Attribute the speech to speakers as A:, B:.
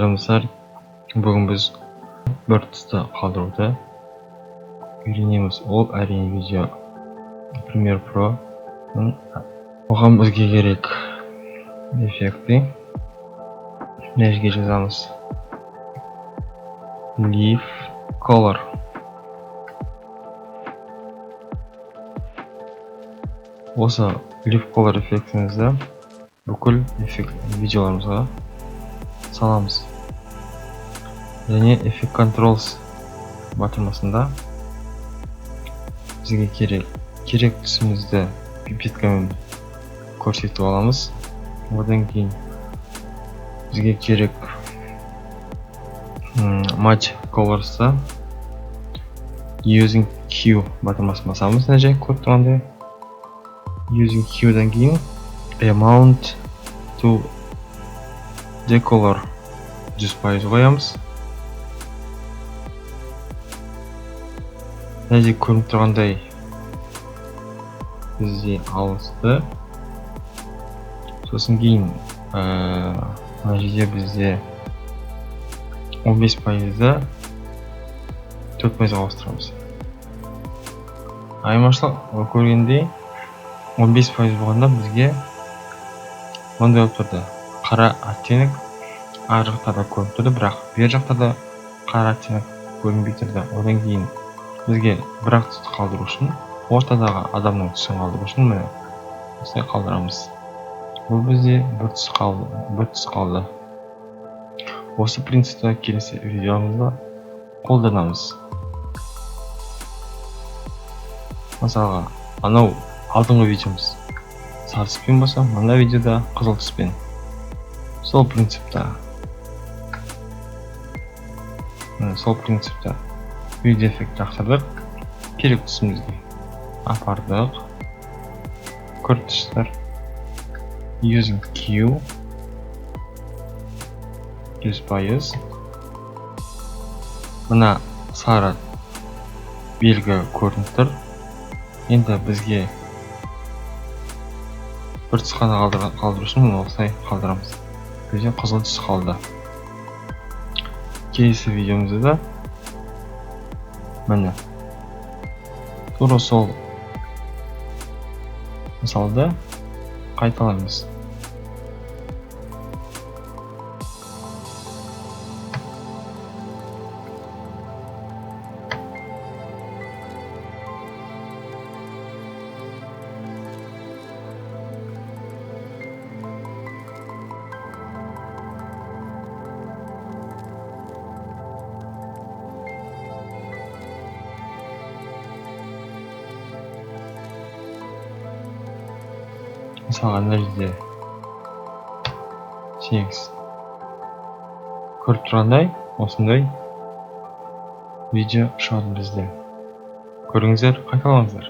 A: Армысыздар. Бүгін біз бір тұста қалдыруды үйренеміз. Ол әрине видео Premiere Pro. Оған бізге керек эффекті. Мына жерге жазамыз Leaf Color. Осы Leaf Color эффектімізді бүкіл видеоларымызға саламыз. Және Effect Controls батырмасында бізге керек түсімізді пипеткамен көрсетіп аламыз. Одан кейін бізге керек Match Colors'та Using Hue батырмасын басамыз. Мына жерге көріп тұрғандай Using Hue'дан кейін Amount to Decolor 100% қоямыз. Мына жерде көрініп тұрғандай бізде ауысты. Сосын кейін мына жерде бізде 15%-ді 4%-ға ауыстырамыз. Айырмашылық көргендей 15% болғанда бізге мындай болып тұрды. Қара оттенек ар жақтарда көрініп тұрды, бірақ бер жақтарда қара оттенек көрінбей тұрды. Одан кейін бізге бір-ақ түсті қалдыру үшін, ортадағы адамның түсін қалдыру үшін міне осылай қалдырамыз. Бұл бізде бір түс қалды. Осы принципті келесі видеомызда қолданамыз. Мысалға, анау алдыңғы видеомыз сары түспен болса, мына видеода қызыл түспен. Сол принципті видео эффект жақтырдық. Керек түсімізге апардық. Көріп тұрсыздар. Using Hue 100%. Мына сары белгі көрініп тұр. Енді бізге бір түс қана қалдыру үшін осылай қалдырамыз. Бізде қызыл түс қалды. Келесі видеомызда да міне тура сол мысалды қайталаймыз. Мысалға мына жерде 8 көріп тұрғандай осындай видео шығады бізде. Көріңіздер, қайталаңыздар.